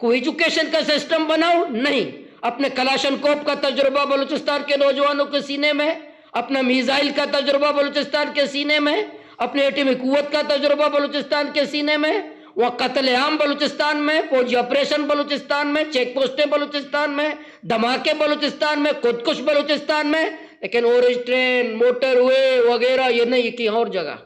کوئی ایجوکیشن کا سسٹم بناؤ نہیں، اپنے کلاشن کوپ کا تجربہ بلوچستان کے نوجوانوں کے سینے میں، اپنا میزائل کا تجربہ بلوچستان کے سینے میں، اپنے ایٹمی قوت کا تجربہ بلوچستان کے سینے میں، وہاں قتل عام بلوچستان میں، فوجی آپریشن بلوچستان میں، چیک پوسٹیں بلوچستان میں، دھماکے بلوچستان میں، خودکش بلوچستان میں، لیکن اورنج ٹرین، موٹر وے وغیرہ یہ نہیں، کہ اور جگہ۔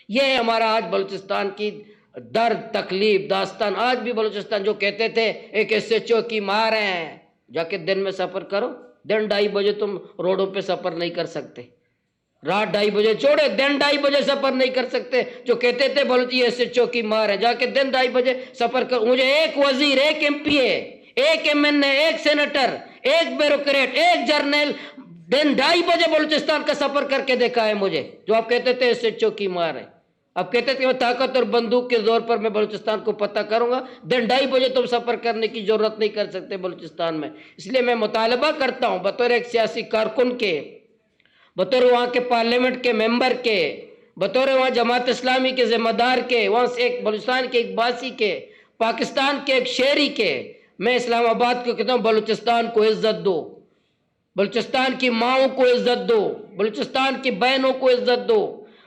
یہ ہے ہمارا آج بلوچستان کی درد، تکلیف، داستان۔ آج بھی بلوچستان جو کہتے تھے ایک ایسے چوکی مار ہیں، جا کے دن میں سفر کرو، دن 2:30 بجے تم روڈوں پہ سفر نہیں کر سکتے، رات 2:30 بجے چھوڑے، دن 2:30 بجے سفر نہیں کر سکتے۔ جو کہتے تھے بلوچی ایسے چوکی مار ہے، جا کے دن 2:30 بجے سفر کرو۔ مجھے ایک وزیر، ایک ایم پی اے، ایک ایم این اے، ایک سینیٹر، ایک بیوروکریٹ، ایک جرنیل دن 2:30 بجے بلوچستان کا سفر کر کے دیکھا ہے مجھے، جو آپ کہتے تھے ایسے چوکی مار ہے۔ اب کہتے تھے طاقت اور بندوق کے زور پر میں بلوچستان کو پتہ کروں گا، دن 2:30 بجے تم سفر کرنے کی ضرورت نہیں کر سکتے بلوچستان میں۔ اس لیے میں مطالبہ کرتا ہوں بطور ایک سیاسی کارکن کے، بطور وہاں کے پارلیمنٹ کے ممبر کے، بطور وہاں جماعت اسلامی کے ذمہ دار کے، وہاں سے ایک بلوچستان کے ایک باسی کے، پاکستان کے ایک شہری کے، میں اسلام آباد کو کہتا ہوں بلوچستان کو عزت دو، بلوچستان کی ماؤں کو عزت دو، بلوچستان کی بہنوں کو عزت دو،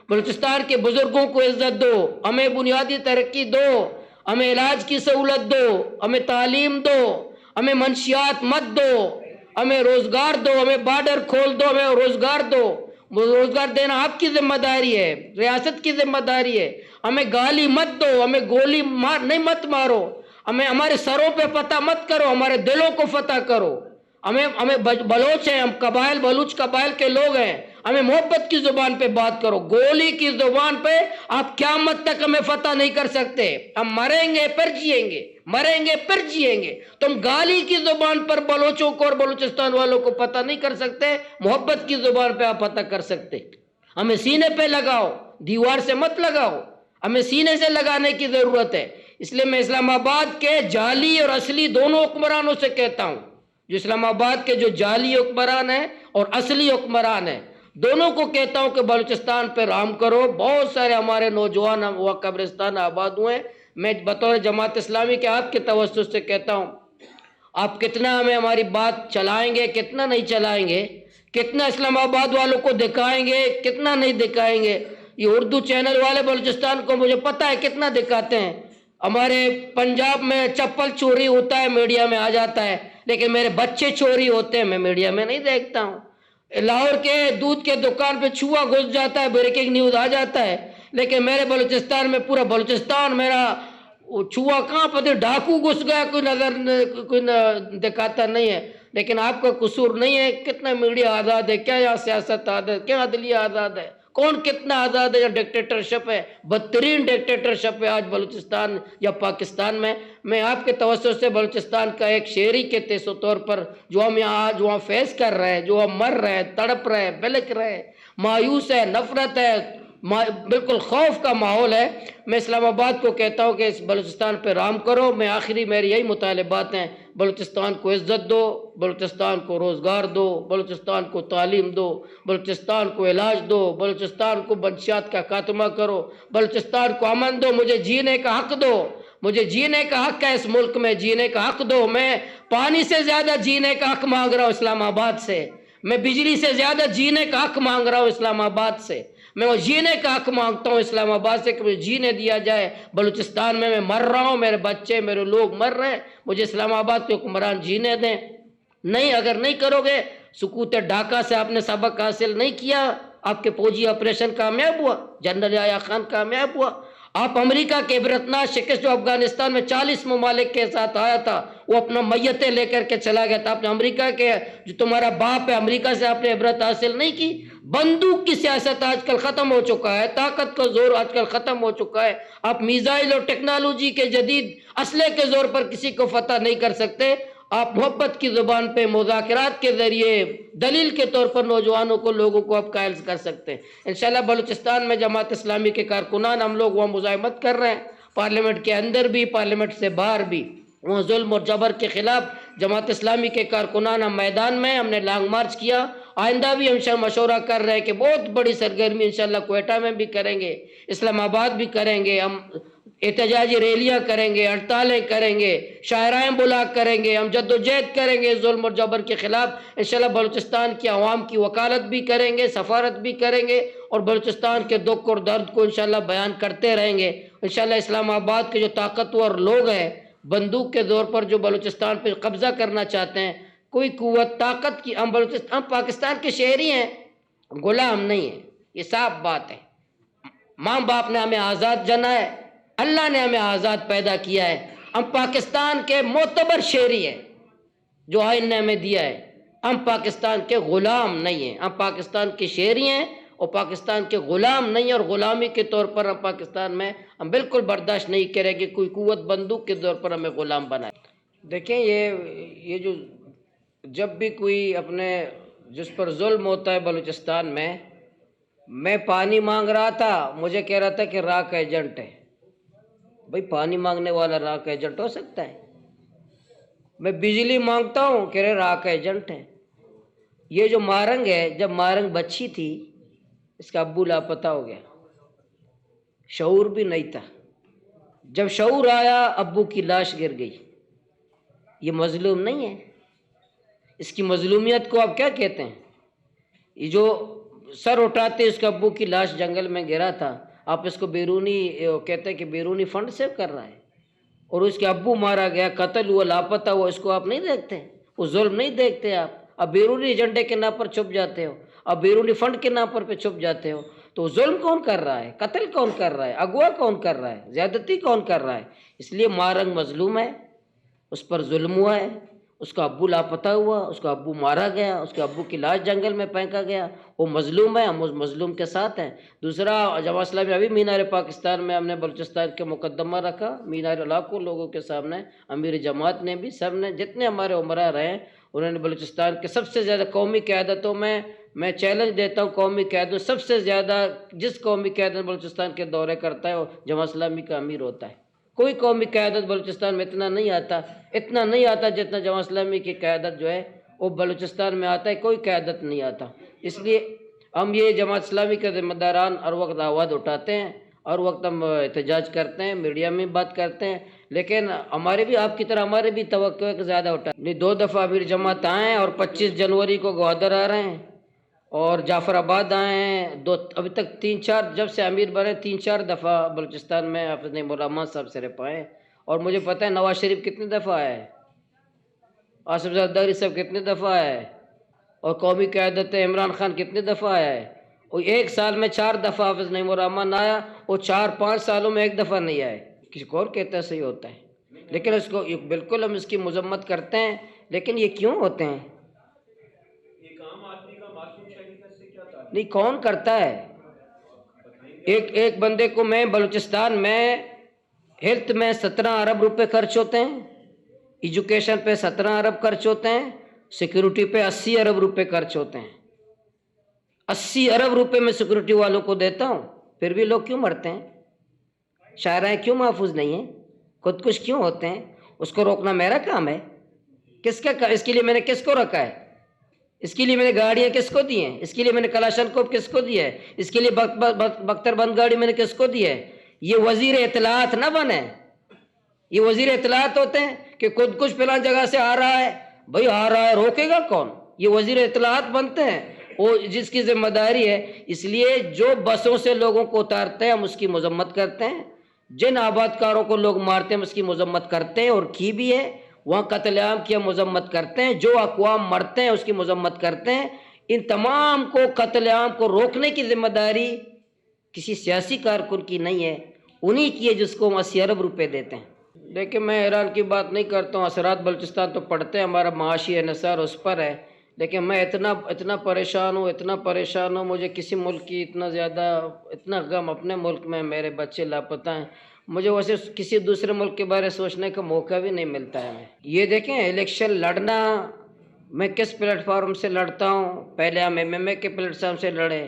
بلوچستان کے بزرگوں کو عزت دو، ہمیں بنیادی ترقی دو، ہمیں علاج کی سہولت دو، ہمیں تعلیم دو، ہمیں منشیات مت دو، ہمیں روزگار دو، ہمیں بارڈر کھول دو، ہمیں روزگار دو۔ روزگار دینا آپ کی ذمہ داری ہے، ریاست کی ذمہ داری ہے۔ ہمیں گالی مت دو، ہمیں گولی نہیں مت مارو، ہمیں ہمارے سروں پہ فتح مت کرو، ہمارے دلوں کو فتح کرو۔ ہمیں بلوچ ہیں، ہم قبائل، بلوچ قبائل کے لوگ ہیں، ہمیں محبت کی زبان پہ بات کرو، گولی کی زبان پہ آپ قیامت تک ہمیں فتح نہیں کر سکتے۔ ہم مریں گے پھر جئیں گے، مریں گے پھر جئیں گے۔ تم گالی کی زبان پر بلوچوں کو اور بلوچستان والوں کو فتح نہیں کر سکتے، محبت کی زبان پہ آپ فتح کر سکتے۔ ہمیں سینے پہ لگاؤ، دیوار سے مت لگاؤ، ہمیں سینے سے لگانے کی ضرورت ہے۔ اس لیے میں اسلام آباد کے جعلی اور اصلی دونوں حکمرانوں سے کہتا ہوں، جو اسلام آباد کے جو جعلی حکمران ہیں اور اصلی حکمران ہیں، دونوں کو کہتا ہوں کہ بلوچستان پہ رحم کرو۔ بہت سارے ہمارے نوجوان وہ قبرستان آباد ہوئے ہیں۔ میں بطور جماعت اسلامی کے آپ کے توسط سے کہتا ہوں، آپ کتنا ہمیں ہماری بات چلائیں گے، کتنا نہیں چلائیں گے، کتنا اسلام آباد والوں کو دکھائیں گے، کتنا نہیں دکھائیں گے۔ یہ اردو چینل والے بلوچستان کو مجھے پتہ ہے کتنا دکھاتے ہیں۔ ہمارے پنجاب میں چپل چوری ہوتا ہے، میڈیا میں آ جاتا ہے، لیکن میرے بچے چوری ہوتے ہیں، میں میڈیا میں نہیں دیکھتا ہوں۔ لاہور کے دودھ کے دکان پہ چوہا گھس جاتا ہے، بریکنگ نیوز آ جاتا ہے، لیکن میرے بلوچستان میں پورا بلوچستان میرا چوہا کہاں پتہ ڈاکو گھس گیا کوئی کوئی دکھاتا نہیں ہے۔ لیکن آپ کا قصور نہیں ہے، کتنا میڈیا آزاد ہے، کیا یہاں سیاست آزاد ہے، کیا عدلیہ آزاد ہے، کون کتنا آزاد ہے؟ یا ڈکٹیٹرشپ ہے، بدترین ڈکٹیٹرشپ ہے آج بلوچستان یا پاکستان میں۔ میں آپ کے توسط سے بلوچستان کا ایک شہری کے طور پر جو ہم یہاں آج وہاں فیس کر رہے ہیں، جو ہم مر رہے ہیں، تڑپ رہے ہیں، بلک رہے ہیں، مایوس ہے، نفرت ہے، بالکل خوف کا ماحول ہے، میں اسلام آباد کو کہتا ہوں کہ اس بلوچستان پہ رحم کرو۔ میں آخری میری یہی مطالبات ہیں، بلوچستان کو عزت دو، بلوچستان کو روزگار دو، بلوچستان کو تعلیم دو، بلوچستان کو علاج دو، بلوچستان کو منشیات کا خاتمہ کرو، بلوچستان کو امن دو، مجھے جینے کا حق دو، مجھے جینے کا حق ہے، اس ملک میں جینے کا حق دو۔ میں پانی سے زیادہ جینے کا حق مانگ رہا ہوں اسلام آباد سے، میں بجلی سے زیادہ جینے کا حق مانگ رہا ہوں اسلام آباد سے، میں وہ جینے کا حق مانگتا ہوں اسلام آباد سے کہ مجھے جینے دیا جائے۔ بلوچستان میں مر رہا ہوں، میرے بچے، میرے لوگ مر رہے ہیں، مجھے اسلام آباد کے حکمران جینے دیں۔ نہیں، اگر نہیں کرو گے، سکوت ڈھاکہ سے آپ نے سبق حاصل نہیں کیا، آپ کے فوجی آپریشن کامیاب ہوا، جنرل یحییٰ خان کامیاب ہوا، آپ امریکہ کے عبرتناک شکست جو افغانستان میں 40 ممالک کے ساتھ آیا تھا، وہ اپنا میتیں لے کر کے چلا گیا تھا۔ آپ نے امریکہ کے جو تمہارا باپ ہے، امریکہ سے آپ نے عبرت حاصل نہیں کی۔ بندوق کی سیاست آج کل ختم ہو چکا ہے، طاقت کا زور آج کل ختم ہو چکا ہے۔ آپ میزائل اور ٹیکنالوجی کے جدید اسلحے کے زور پر کسی کو فتح نہیں کر سکتے۔ آپ محبت کی زبان پہ مذاکرات کے ذریعے دلیل کے طور پر نوجوانوں کو، لوگوں کو آپ قائل کر سکتے ہیں۔ انشاءاللہ بلوچستان میں جماعت اسلامی کے کارکنان ہم لوگ وہاں مزاحمت کر رہے ہیں، پارلیمنٹ کے اندر بھی، پارلیمنٹ سے باہر بھی، وہاں ظلم اور جبر کے خلاف جماعت اسلامی کے کارکنان ہم میدان میں، ہم نے لانگ مارچ کیا آئندہ بھی ہم مشورہ کر رہے ہیں کہ بہت بڑی سرگرمی انشاءاللہ کوئٹہ میں بھی کریں گے، اسلام آباد بھی کریں گے، ہم احتجاجی ریلیاں کریں گے، ہڑتالیں کریں گے، شاعرائیں بلا کریں گے، ہم جدوجہد کریں گے ظلم اور جبر کے خلاف۔ انشاءاللہ بلوچستان کی عوام کی وکالت بھی کریں گے، سفارت بھی کریں گے، اور بلوچستان کے دکھ اور درد کو انشاءاللہ بیان کرتے رہیں گے۔ انشاءاللہ اسلام آباد کے جو طاقتور لوگ ہیں، بندوق کے زور پر جو بلوچستان پہ قبضہ کرنا چاہتے ہیں، کوئی قوت طاقت کی، ہم پاکستان کے شہری ہیں، غلام نہیں ہیں، یہ صاف بات ہے۔ ماں باپ نے ہمیں آزاد جنا ہے، اللہ نے ہمیں آزاد پیدا کیا ہے، ہم پاکستان کے معتبر شہری ہیں جو آئین نے ہمیں دیا ہے، ہم پاکستان کے غلام نہیں ہیں، ہم پاکستان کے شہری ہیں اور پاکستان کے غلام نہیں ہیں، اور غلامی کے طور پر ہم پاکستان میں ہم بالکل برداشت نہیں کریں گے کوئی قوت بندوق کے طور پر ہمیں غلام بنائے۔ دیکھیں یہ جو جب بھی کوئی اپنے جس پر ظلم ہوتا ہے بلوچستان میں پانی مانگ رہا تھا، مجھے کہہ رہا تھا کہ راک ایجنٹ ہے۔ بھئی پانی مانگنے والا راک ایجنٹ ہو سکتا ہے؟ میں بجلی مانگتا ہوں کہہ رہے راک ایجنٹ ہے۔ یہ جو مارنگ ہے، جب مارنگ بچی تھی اس کا ابو لاپتہ ہو گیا، شعور بھی نہیں تھا، جب شعور آیا ابو کی لاش گر گئی۔ یہ مظلوم نہیں ہے؟ اس کی مظلومیت کو آپ کیا کہتے ہیں؟ یہ جو سر اٹھاتے اس کے ابو کی لاش جنگل میں گرا تھا، آپ اس کو بیرونی کہتے ہیں کہ بیرونی فنڈ سیو کر رہا ہے، اور اس کے ابو مارا گیا، قتل ہوا، لاپتہ ہوا، اس کو آپ نہیں دیکھتے؟ وہ ظلم نہیں دیکھتے آپ؟ اب بیرونی ایجنڈے کے نام پر چھپ جاتے ہو، اب بیرونی فنڈ کے نام پر پہ چھپ جاتے ہو، تو ظلم کون کر رہا ہے؟ قتل کون کر رہا ہے؟ اغوا کون کر رہا ہے؟ زیادتی کون کر رہا ہے؟ اس لیے مارنگ مظلوم ہے، اس پر ظلم ہوا ہے، اس کا ابو لاپتہ ہوا، اس کا ابو مارا گیا، اس کے ابو کی لاش جنگل میں پھینکا گیا، وہ مظلوم ہے، ہم اس مظلوم کے ساتھ ہیں۔ دوسرا، جماعت اسلامی ابھی مینار پاکستان میں ہم نے بلوچستان کے مقدمہ رکھا، مینار لاکھوں لوگوں کے سامنے، امیر جماعت نے بھی، سب نے، جتنے ہمارے عمرا رہے ہیں انہوں نے بلوچستان کے سب سے زیادہ قومی قیادتوں میں چیلنج دیتا ہوں، قومی قیادت سب سے زیادہ جس قومی قیادت بلوچستان کے دورے کرتا ہے وہ جماعت اسلامی کا امیر ہوتا ہے۔ کوئی قومی قیادت بلوچستان میں اتنا نہیں آتا جتنا جماعت اسلامی کی قیادت جو ہے وہ بلوچستان میں آتا ہے، کوئی قیادت نہیں آتا۔ اس لیے ہم یہ جماعت اسلامی کے ذمہ داران ہر وقت آواز اٹھاتے ہیں، ہر وقت ہم احتجاج کرتے ہیں، میڈیا میں بات کرتے ہیں، لیکن ہمارے بھی آپ کی طرح ہمارے بھی توقع ہے کہ زیادہ اٹھا 2 دفعہ امیر جماعت آئے ہیں، اور 25 جنوری کو گوادر آ رہے ہیں، اور جعفر آباد آئے ہیں، ابھی تک 3-4 جب سے امیر بنے 3-4 دفعہ بلوچستان میں اپنے مولانا صاحب سے پائے، اور مجھے پتہ ہے نواز شریف کتنے دفعہ آئے ہے، آصف زرداری صاحب کتنے دفعہ آئے ہے، اور قومی قیادت عمران خان کتنے دفعہ آیا ہے، اور 1 سال میں 4 دفعہ حافظ نعیم الرحمن آیا، اور 4-5 سالوں میں 1 دفعہ نہیں آئے۔ کسی کو اور کہتا ہے صحیح ہوتا ہے، لیکن اس کو بالکل ہم اس کی مذمت کرتے ہیں، لیکن یہ کیوں ہوتے ہیں؟ نہیں، کون کرتا ہے؟ ایک بندے کو میں بلوچستان میں ہیلتھ میں 17 ارب روپے خرچ ہوتے ہیں، ایجوکیشن پہ 17 ارب خرچ ہوتے ہیں، سیکیورٹی پہ 80 ارب روپے خرچ ہوتے ہیں، 80 ارب روپے میں سیکیورٹی والوں کو دیتا ہوں، پھر بھی لوگ کیوں مرتے ہیں؟ شاعرائیں کیوں محفوظ نہیں ہیں؟ خودکش کیوں ہوتے ہیں؟ اس کو روکنا میرا کام ہے؟ کس کا؟ اس کے لیے میں نے کس کو رکھا ہے؟ اس کے لیے میں نے گاڑیاں کس کو دی ہیں؟ اس کے لیے میں نے کلاشن کوپ کس کو دی ہے؟ اس کے لیے بختر بند گاڑی میں نے کس کو دی ہے؟ یہ وزیر اطلاعات نہ بنے، یہ وزیر اطلاعات ہوتے ہیں کہ خود کچھ فلاں جگہ سے آ رہا ہے، بھئی آ رہا ہے، روکے گا کون؟ یہ وزیر اطلاعات بنتے ہیں، وہ جس کی ذمہ داری ہے۔ اس لیے جو بسوں سے لوگوں کو اتارتے ہیں ہم اس کی مذمت کرتے ہیں، جن آباد کاروں کو لوگ مارتے ہیں ہم اس کی مذمت کرتے ہیں، اور کی بھی ہے، وہاں قتل عام کی ہم مذمت کرتے ہیں، جو اقوام مرتے ہیں اس کی مذمت کرتے ہیں۔ ان تمام کو قتل عام کو روکنے کی ذمہ داری کسی سیاسی کارکن کی نہیں ہے، انہی کی ہے جس کو ہم 80 ارب روپے دیتے ہیں۔ دیکھیں، میں ایران کی بات نہیں کرتا ہوں، اثرات بلوچستان تو پڑھتے ہیں، ہمارا معاشی انحصار اس پر ہے، لیکن میں اتنا پریشان ہوں، مجھے کسی ملک کی اتنا غم، اپنے ملک میں میرے بچے لاپتہ ہیں، مجھے ویسے کسی دوسرے ملک کے بارے سوچنے کا موقع بھی نہیں ملتا ہے۔ یہ دیکھیں، الیکشن لڑنا میں کس پلیٹ فارم سے لڑتا ہوں، پہلے ہم MMA کے پلیٹ فارم سے لڑے،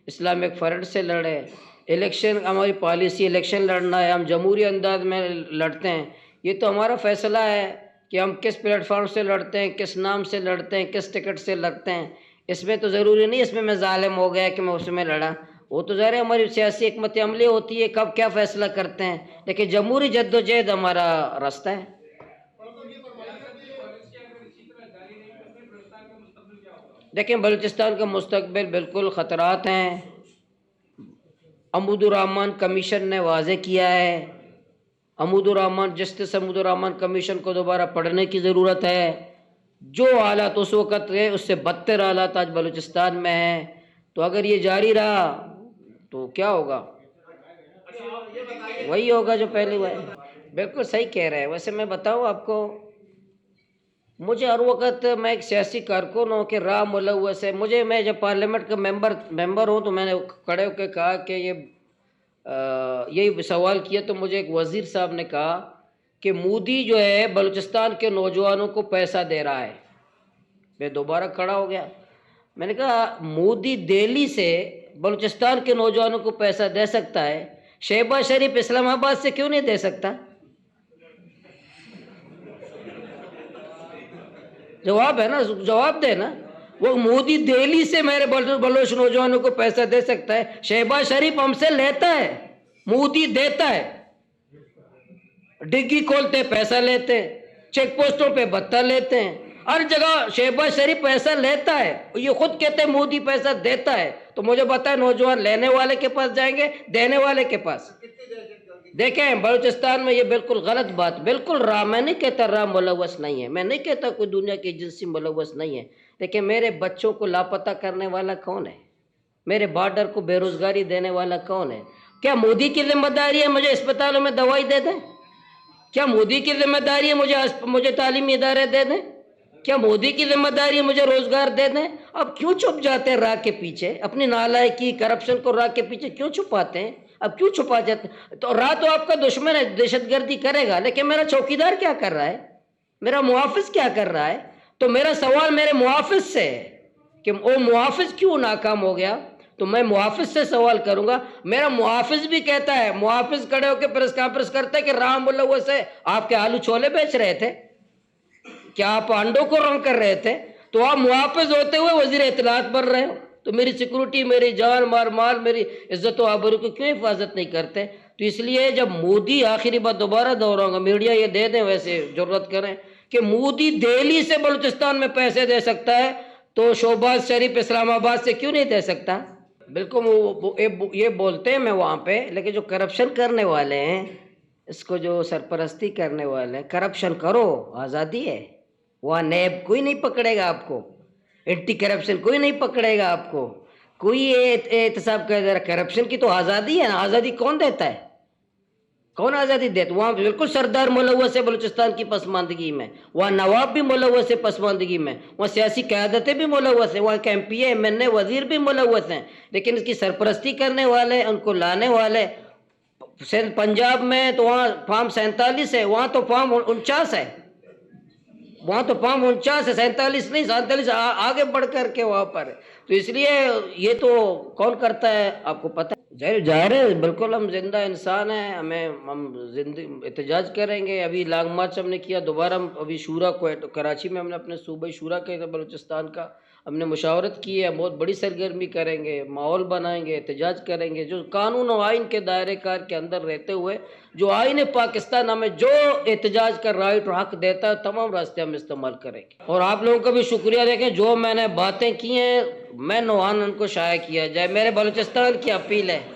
اسلامک فرنٹ سے لڑے، الیکشن ہماری پالیسی الیکشن لڑنا ہے، ہم جمہوری انداز میں لڑتے ہیں، یہ تو ہمارا فیصلہ ہے کہ ہم کس پلیٹ فارم سے لڑتے ہیں، کس نام سے لڑتے ہیں، کس ٹکٹ سے لڑتے ہیں۔ اس میں تو ضروری نہیں اس میں میں ظالم ہو گیا کہ میں اس میں لڑا، وہ تو ظاہر ہے ہماری سیاسی حکمت عملی ہوتی ہے کب کیا فیصلہ کرتے ہیں، لیکن جمہوری جدوجہد ہمارا راستہ ہے۔ دیکھیں بلوچستان کا مستقبل بالکل خطرات ہیں، عمود الرحمن کمیشن نے واضح کیا ہے، عمود الرحمن جسٹس عمود الرحمن کمیشن کو دوبارہ پڑھنے کی ضرورت ہے۔ جو حالات اس وقت ہے اس سے بدتر حالات آج بلوچستان میں ہیں، تو اگر یہ جاری رہا تو کیا ہوگا؟ وہی ہوگا جو پہلے ہوا ہے۔ بالکل صحیح کہہ رہے ہیں۔ ویسے میں بتاؤں آپ کو، مجھے ہر وقت میں ایک سیاسی کارکن ہوں کہ راہ ملوث ہے، میں جب پارلیمنٹ کا ممبر ہوں تو میں نے کھڑے ہو کے کہا کہ یہی سوال کیا تو مجھے ایک وزیر صاحب نے کہا کہ مودی جو ہے بلوچستان کے نوجوانوں کو پیسہ دے رہا ہے۔ میں دوبارہ کھڑا ہو گیا، میں نے کہا مودی دہلی سے بلوچستان کے نوجوانوں کو پیسہ دے سکتا ہے، شہباز شریف اسلام آباد سے کیوں نہیں دے سکتا؟ جواب ہے نا، جواب دے نا۔ وہ مودی دہلی سے میرے بلوچ نوجوانوں کو پیسہ دے سکتا ہے، شہباز شریف ہم سے لیتا ہے، مودی دیتا ہے، ڈگی کھولتے پیسہ لیتے ہیں، چیک پوسٹوں پہ بھتہ لیتے ہیں، ہر جگہ شہباز شریف پیسہ لیتا ہے، یہ خود کہتے ہیں مودی پیسہ دیتا ہے۔ تو مجھے بتائیں نوجوان لینے والے کے پاس جائیں گے دینے والے کے پاس؟ دیکھیں بلوچستان میں یہ بالکل غلط بات، بالکل میں نہیں کہتا راہ ملوث نہیں ہے، میں نہیں کہتا کوئی دنیا کی ایجنسی ملوث نہیں ہے، لیکن میرے بچوں کو لاپتہ کرنے والا کون ہے؟ میرے بارڈر کو بے روزگاری دینے والا کون ہے؟ کیا مودی کی ذمہ داری ہے مجھے اسپتالوں میں دوائی دے دیں؟ کیا مودی کی ذمہ داری ہے مجھے تعلیمی ادارے دے دیں؟ کیا مودی کی ذمہ داری ہے مجھے روزگار دے دیں؟ اب کیوں چھپ جاتے ہیں راہ کے پیچھے؟ اپنی نالائکی کرپشن کو راہ کے پیچھے کیوں چھپاتے ہیں؟ اب کیوں چھپا جاتے ہیں؟ تو راہ تو آپ کا دشمن ہے، دہشت گردی کرے گا، لیکن میرا چوکیدار کیا کر رہا ہے؟ میرا محافظ کیا کر رہا ہے؟ تو میرا سوال میرے محافظ سے ہے کہ وہ محافظ کیوں ناکام ہو گیا؟ تو میں محافظ سے سوال کروں گا۔ میرا محافظ بھی کہتا ہے، محافظ کھڑے ہو کے پریس کانفرنس کرتا ہے کہ راہ ملوث ہے، آپ کے آلو چھولے بیچ رہے تھے، کیا آپ انڈوں کو رنگ کر رہے تھے؟ تو آپ محافظ ہوتے ہوئے وزیر اطلاعات بن رہے ہو، تو میری سیکورٹی، میری جان مال، میری عزت و آبرو کی کیوں حفاظت نہیں کرتے؟ تو اس لیے جب مودی، آخری بات دوبارہ دہراؤں گا، میڈیا یہ دے دیں ویسے ضرورت کریں کہ مودی دہلی سے بلوچستان میں پیسے دے سکتا ہے تو شہباز شریف اسلام آباد سے کیوں نہیں دے سکتا؟ بالکل وہ یہ بولتے ہیں میں وہاں پہ، لیکن جو کرپشن کرنے والے ہیں، اس کو جو سرپرستی کرنے والے ہیں، کرپشن کرو، آزادی ہے، وہاں نیب کوئی نہیں پکڑے گا آپ کو، اینٹی کرپشن کوئی نہیں پکڑے گا آپ کو، کوئی احتساب کر دے رہا۔ کرپشن کی تو آزادی ہے نا، آزادی کون دیتا ہے؟ کون آزادی دیتا؟ وہاں بالکل سردار ملوث ہے بلوچستان کی پسماندگی میں، وہاں نواب بھی ملوث ہے پسماندگی میں، وہاں سیاسی قیادتیں بھی ملوث ہیں، وہاں کے MP MNA وزیر بھی ملوث ہیں، لیکن اس کی سرپرستی کرنے والے، ان کو لانے والے، پنجاب میں تو وہاں فارم 47 ہے، وہاں تو فارم 49 ہے، وہاں تو فارم 49 ہے، 47 نہیں، 47 آگے بڑھ کر کے وہاں پر ہے۔ تو اس لیے یہ تو کون کرتا ہے آپ کو پتہ ہے؟ ظاہر ہے، بالکل ہم زندہ انسان ہیں، ہم احتجاج کریں گے۔ ابھی لانگ مارچ ہم نے کیا، دوبارہ ہم ابھی شورا کو کراچی میں ہم نے اپنے صوبائی شورا کے بلوچستان کا ہم نے مشاورت کی ہے، بہت بڑی سرگرمی کریں گے، ماحول بنائیں گے، احتجاج کریں گے، جو قانون و آئین کے دائرے کار کے اندر رہتے ہوئے جو آئین پاکستان ہمیں جو احتجاج کا رائٹ اور حق دیتا ہے تمام راستے ہم استعمال کریں گے۔ اور آپ لوگوں کا بھی شکریہ، دیکھیں جو میں نے باتیں کی ہیں میں نوحان ان کو شائع کیا جائے، میرے بلوچستان کی اپیل ہے۔